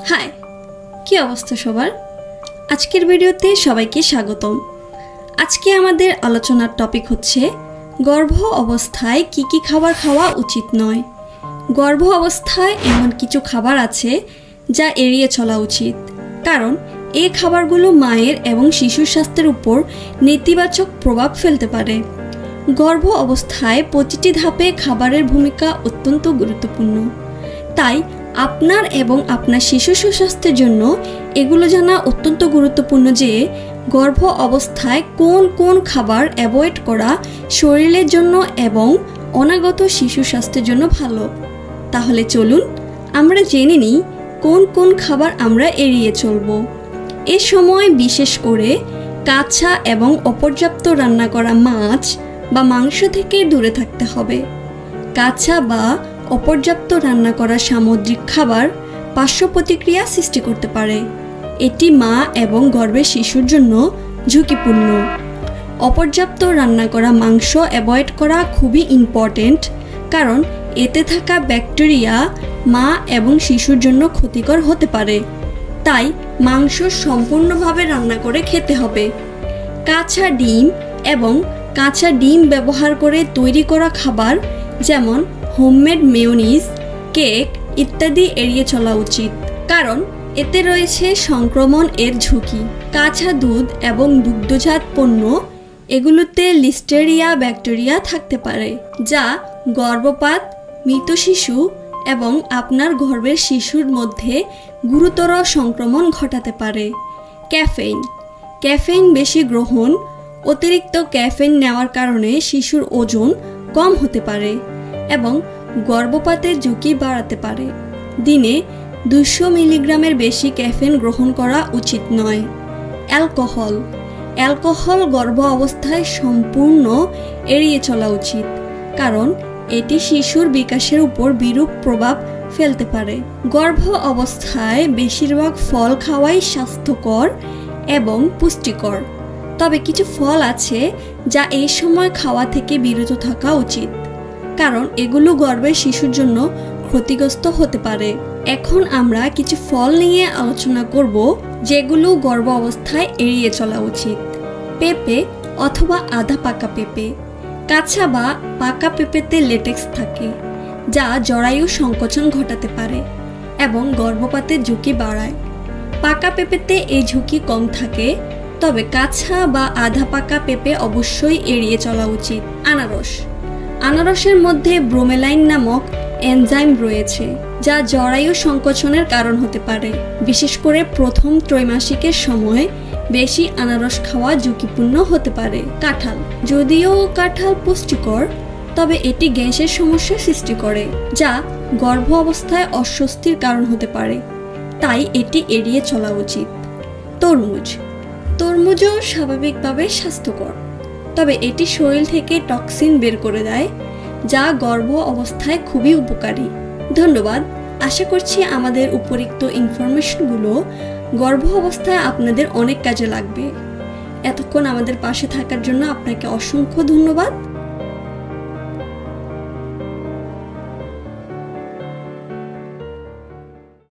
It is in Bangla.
হাই, কি অবস্থা সবার? আজকের ভিডিওতে সবাইকে স্বাগতম। আজকে আমাদের আলোচনার টপিক হচ্ছে গর্ভ অবস্থায় কি কি খাবার খাওয়া উচিত নয়। গর্ভ অবস্থায় এমন কিছু খাবার আছে যা এড়িয়ে চলা উচিত, কারণ এই খাবারগুলো মায়ের এবং শিশুর স্বাস্থ্যের উপর নেতিবাচক প্রভাব ফেলতে পারে। গর্ভ অবস্থায় প্রতিটি ধাপে খাবারের ভূমিকা অত্যন্ত গুরুত্বপূর্ণ, তাই আপনার এবং আপনার শিশুর সুস্বাস্থ্যের জন্য এগুলো জানা অত্যন্ত গুরুত্বপূর্ণ যে গর্ভ অবস্থায় কোন কোন খাবার অ্যাভয়েড করা শরীরের জন্য এবং অনাগত শিশু স্বাস্থ্যের জন্য ভালো। তাহলে চলুন আমরা জেনে নিই কোন কোন খাবার আমরা এড়িয়ে চলব। এ সময় বিশেষ করে কাঁচা এবং অপর্যাপ্ত রান্না করা মাছ বা মাংস থেকে দূরে থাকতে হবে। কাঁচা বা অপর্যাপ্ত রান্না করা সামুদ্রিক খাবার পার্শ্ব প্রতিক্রিয়া সৃষ্টি করতে পারে। এটি মা এবং গর্ভের শিশুর জন্য ঝুঁকিপূর্ণ। অপর্যাপ্ত রান্না করা মাংস অ্যাভয়েড করা খুবই ইম্পর্ট্যান্ট, কারণ এতে থাকা ব্যাকটেরিয়া মা এবং শিশুর জন্য ক্ষতিকর হতে পারে। তাই মাংস সম্পূর্ণভাবে রান্না করে খেতে হবে। কাঁচা ডিম এবং কাঁচা ডিম ব্যবহার করে তৈরি করা খাবার যেমন হোমমেড মেয়োনিজ, কেক ইত্যাদি এড়িয়ে চলা উচিত, কারণ এতে রয়েছে সংক্রমণ এর ঝুঁকি। কাঁচা দুধ এবং দুগ্ধজাত পণ্য এগুলোতে লিস্টেরিয়া ব্যাকটেরিয়া থাকতে পারে, যা গর্ভপাত, মৃত শিশু এবং আপনার গর্ভের শিশুর মধ্যে গুরুতর সংক্রমণ ঘটাতে পারে। ক্যাফেইন বেশি গ্রহণ, অতিরিক্ত ক্যাফেইন নেওয়ার কারণে শিশুর ওজন কম হতে পারে এবং গর্ভপাতের ঝুঁকি বাড়াতে পারে। দিনে 200 মিলিগ্রামের বেশি ক্যাফেইন গ্রহণ করা উচিত নয়। অ্যালকোহল গর্ভ অবস্থায় সম্পূর্ণ এড়িয়ে চলা উচিত, কারণ এটি শিশুর বিকাশের উপর বিরূপ প্রভাব ফেলতে পারে। গর্ভ অবস্থায় বেশিরভাগ ফল খাওয়াই স্বাস্থ্যকর এবং পুষ্টিকর, তবে কিছু ফল আছে যা এই সময় খাওয়া থেকে বিরত থাকা উচিত, কারণ এগুলো গর্ভের শিশুর জন্য ক্ষতিগ্রস্ত হতে পারে। এখন আমরা কিছু ফল নিয়ে আলোচনা করব যেগুলো গর্ভ অবস্থায় এড়িয়ে চলা উচিত। পেঁপে অথবা আধা পাকা পেঁপে। কাঁচা বা পাকা পেঁপেতে লেটেক্স থাকে, যা জরায়ু সংকোচন ঘটাতে পারে এবং গর্ভপাতের ঝুঁকি বাড়ায়। পাকা পেঁপেতে এই ঝুঁকি কম থাকে, তবে কাঁচা বা আধা পাকা পেঁপে অবশ্যই এড়িয়ে চলা উচিত। আনারসের মধ্যে ব্রোমেলাইন নামক এনজাইম রয়েছে, যা জরায়ু সংকোচনের কারণ হতে পারে। বিশেষ করে প্রথম ত্রৈমাসিকের সময় বেশি আনারস খাওয়া ঝুঁকিপূর্ণ হতে পারে। যদিও কাঁঠাল পুষ্টিকর, তবে এটি গ্যাসের সমস্যা সৃষ্টি করে, যা গর্ভ অবস্থায় অস্বস্তির কারণ হতে পারে, তাই এটি এড়িয়ে চলা উচিত। তরমুজও স্বাভাবিকভাবে স্বাস্থ্যকর, তবে এটি শরীর থেকে টক্সিন বের করে দেয়, যা গর্ভ অবস্থায় খুবই উপকারী। ধন্যবাদ। আশা করছি আমাদের উপরিক্ত ইনফরমেশনগুলো গর্ভ অবস্থায় আপনাদের অনেক কাজে লাগবে। এতক্ষণ আমাদের পাশে থাকার জন্য আপনাকে অসংখ্য ধন্যবাদ।